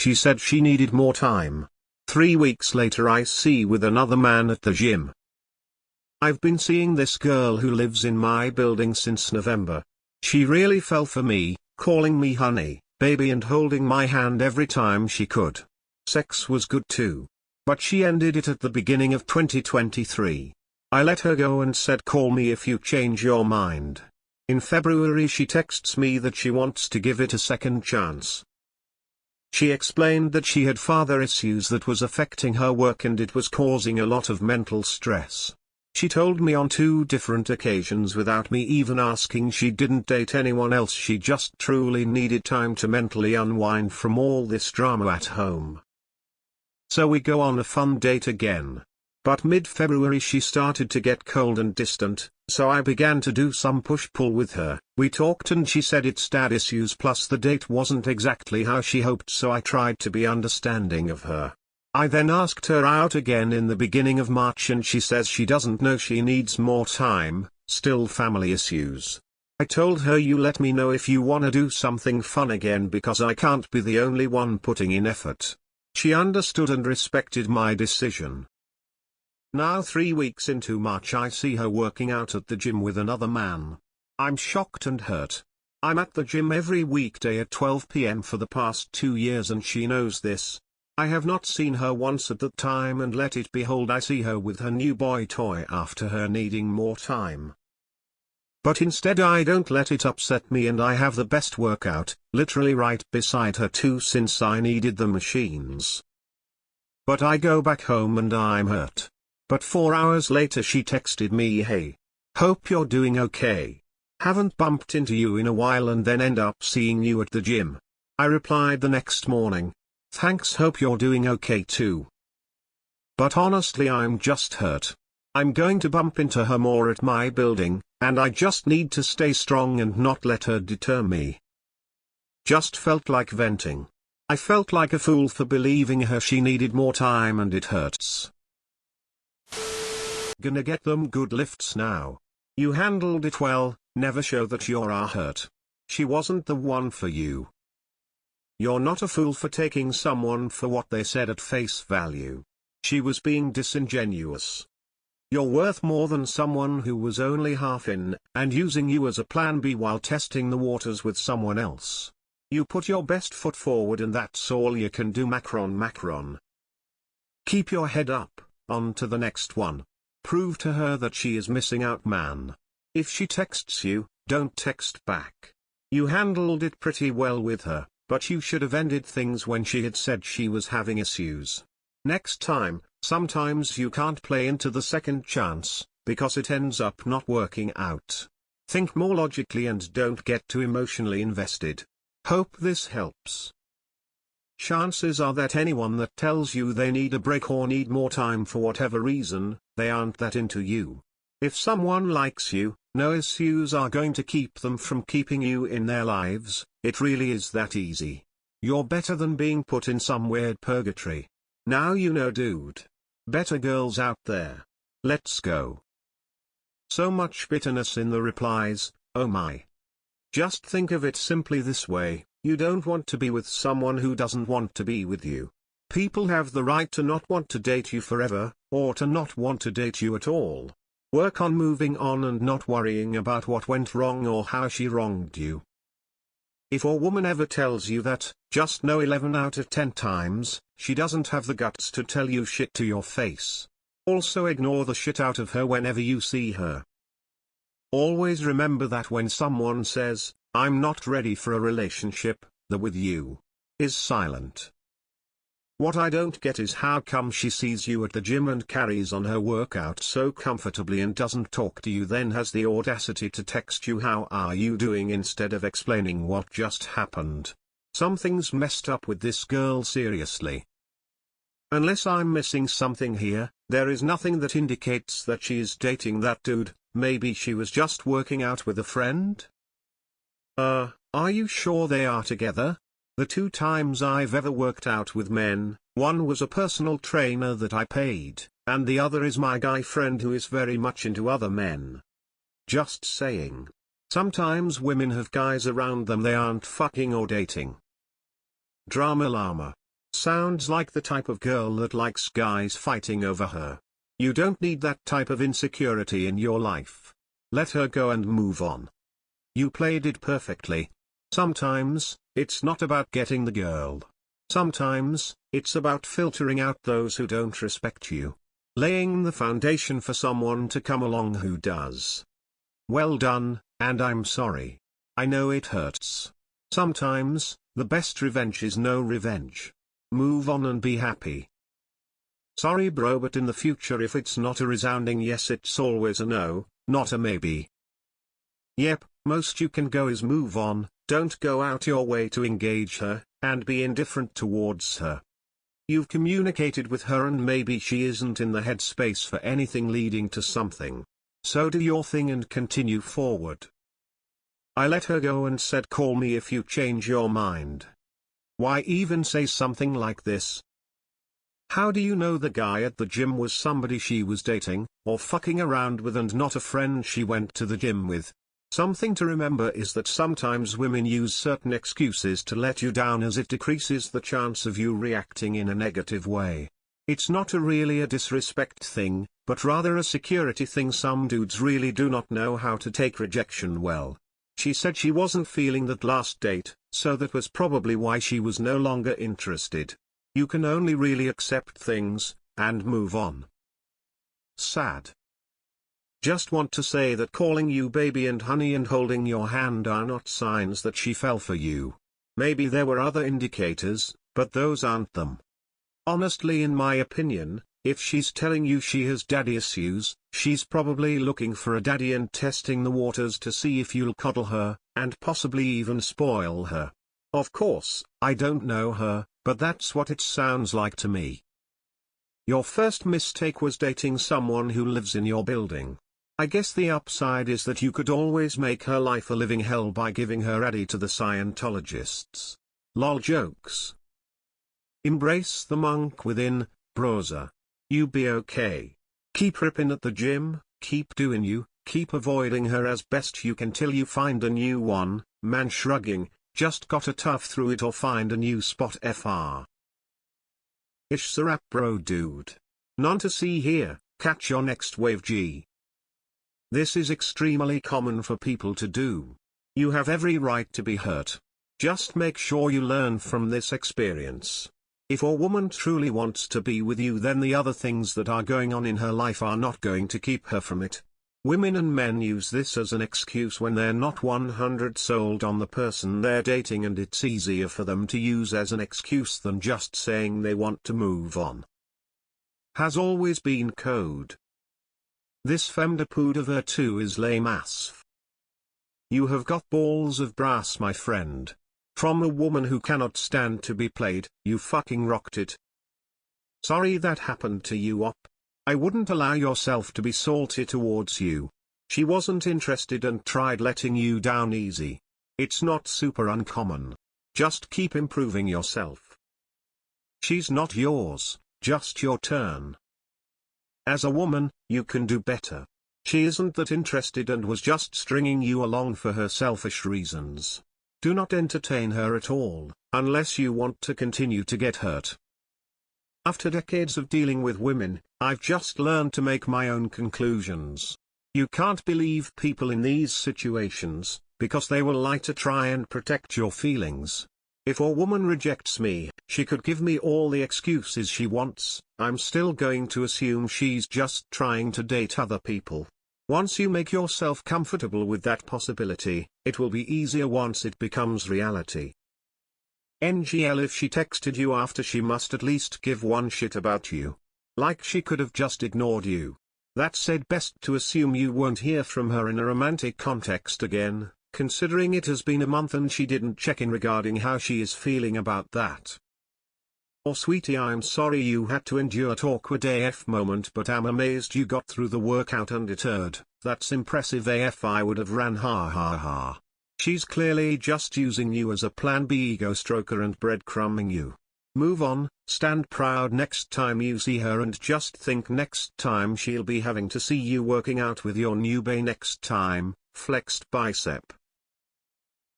She said she needed more time. 3 weeks later I see with another man at the gym. I've been seeing this girl who lives in my building since November. She really fell for me, calling me honey, baby and holding my hand every time she could. Sex was good too. But she ended it at the beginning of 2023. I let her go and said call me if you change your mind. In February she texts me that she wants to give it a second chance. She explained that she had father issues that was affecting her work and it was causing a lot of mental stress. She told me on 2 different occasions without me even asking she didn't date anyone else, she just truly needed time to mentally unwind from all this drama at home. So we go on a fun date again. But mid-February she started to get cold and distant, so I began to do some push-pull with her. We talked and she said it's dad issues plus the date wasn't exactly how she hoped, so I tried to be understanding of her. I then asked her out again in the beginning of March and she says she doesn't know, she needs more time, still family issues. I told her you let me know if you wanna do something fun again because I can't be the only one putting in effort. She understood and respected my decision. Now 3 weeks into March I see her working out at the gym with another man. I'm shocked and hurt. I'm at the gym every weekday at 12 p.m. for the past 2 years and she knows this. I have not seen her once at that time and let it behold I see her with her new boy toy after her needing more time. But instead I don't let it upset me and I have the best workout, literally right beside her too since I needed the machines. But I go back home and I'm hurt. But 4 hours later she texted me, hey, hope you're doing okay. Haven't bumped into you in a while and then end up seeing you at the gym. I replied the next morning, thanks, hope you're doing okay too. But honestly I'm just hurt. I'm going to bump into her more at my building, and I just need to stay strong and not let her deter me. Just felt like venting. I felt like a fool for believing her, she needed more time and it hurts. Gonna get them good lifts now. You handled it well, never show that you're hurt. She wasn't the one for you. You're not a fool for taking someone for what they said at face value. She was being disingenuous. You're worth more than someone who was only half in, and using you as a plan B while testing the waters with someone else. You put your best foot forward and that's all you can do. Macron. Keep your head up, on to the next one. Prove to her that she is missing out, man. If she texts you, don't text back. You handled it pretty well with her, but you should have ended things when she had said she was having issues. Next time, sometimes you can't play into the second chance, because it ends up not working out. Think more logically and don't get too emotionally invested. Hope this helps. Chances are that anyone that tells you they need a break or need more time for whatever reason, they aren't that into you. If someone likes you, no issues are going to keep them from keeping you in their lives. It really is that easy. You're better than being put in some weird purgatory. Now you know, dude. Better girls out there. Let's go. So much bitterness in the replies, oh my. Just think of it simply this way, you don't want to be with someone who doesn't want to be with you. People have the right to not want to date you forever, or to not want to date you at all. Work on moving on and not worrying about what went wrong or how she wronged you. If a woman ever tells you that, just know 11 out of 10 times, she doesn't have the guts to tell you shit to your face. Also ignore the shit out of her whenever you see her. Always remember that when someone says, I'm not ready for a relationship, the with you is silent. What I don't get is how come she sees you at the gym and carries on her workout so comfortably and doesn't talk to you, then has the audacity to text you how are you doing instead of explaining what just happened. Something's messed up with this girl, seriously. Unless I'm missing something here, there is nothing that indicates that she is dating that dude. Maybe she was just working out with a friend? Are you sure they are together? The 2 times I've ever worked out with men, one was a personal trainer that I paid, and the other is my guy friend who is very much into other men. Just saying. Sometimes women have guys around them they aren't fucking or dating. Drama llama. Sounds like the type of girl that likes guys fighting over her. You don't need that type of insecurity in your life. Let her go and move on. You played it perfectly. Sometimes, it's not about getting the girl. Sometimes, it's about filtering out those who don't respect you. Laying the foundation for someone to come along who does. Well done, and I'm sorry. I know it hurts. Sometimes, the best revenge is no revenge. Move on and be happy. Sorry bro, but in the future if it's not a resounding yes, it's always a no, not a maybe. Yep, most you can go is move on, don't go out your way to engage her, and be indifferent towards her. You've communicated with her and maybe she isn't in the headspace for anything leading to something. So do your thing and continue forward. I let her go and said call me if you change your mind. Why even say something like this? How do you know the guy at the gym was somebody she was dating, or fucking around with and not a friend she went to the gym with? Something to remember is that sometimes women use certain excuses to let you down as it decreases the chance of you reacting in a negative way. It's not really a disrespect thing, but rather a security thing. Some dudes really do not know how to take rejection well. She said she wasn't feeling that last date, so that was probably why she was no longer interested. You can only really accept things, and move on. Sad. Just want to say that calling you baby and honey and holding your hand are not signs that she fell for you. Maybe there were other indicators, but those aren't them. Honestly, in my opinion, if she's telling you she has daddy issues, she's probably looking for a daddy and testing the waters to see if you'll coddle her, and possibly even spoil her. Of course, I don't know her, but that's what it sounds like to me. Your first mistake was dating someone who lives in your building. I guess the upside is that you could always make her life a living hell by giving her addy to the Scientologists. Lol jokes. Embrace the monk within, browser. You be okay. Keep ripping at the gym, keep doing you, keep avoiding her as best you can till you find a new one. Man shrugging, just gotta tough through it or find a new spot. FR. Ish Sarap bro dude. None to see here, catch your next wave G. This is extremely common for people to do. You have every right to be hurt. Just make sure you learn from this experience. If a woman truly wants to be with you, then the other things that are going on in her life are not going to keep her from it. Women and men use this as an excuse when they're not 100 sold on the person they're dating, and it's easier for them to use as an excuse than just saying they want to move on. Has always been code. This femme de poudre too is lame as. You have got balls of brass, my friend. From a woman who cannot stand to be played, you fucking rocked it. Sorry that happened to you, op. I wouldn't allow yourself to be salty towards you. She wasn't interested and tried letting you down easy. It's not super uncommon. Just keep improving yourself. She's not yours, just your turn. As a woman, you can do better. She isn't that interested and was just stringing you along for her selfish reasons. Do not entertain her at all, unless you want to continue to get hurt. After decades of dealing with women, I've just learned to make my own conclusions. You can't believe people in these situations, because they will lie to try and protect your feelings. If a woman rejects me, she could give me all the excuses she wants, I'm still going to assume she's just trying to date other people. Once you make yourself comfortable with that possibility, it will be easier once it becomes reality. NGL, if she texted you after, she must at least give one shit about you. Like she could have just ignored you. That said, best to assume you won't hear from her in a romantic context again, considering it has been a month and she didn't check in regarding how she is feeling about that. Or sweetie, I'm sorry you had to endure that awkward AF moment, but I'm amazed you got through the workout undeterred. That's impressive AF. I would have ran, ha ha ha. She's clearly just using you as a plan B ego stroker and breadcrumbing you. Move on, stand proud next time you see her, and just think next time she'll be having to see you working out with your new bae next time, flexed bicep.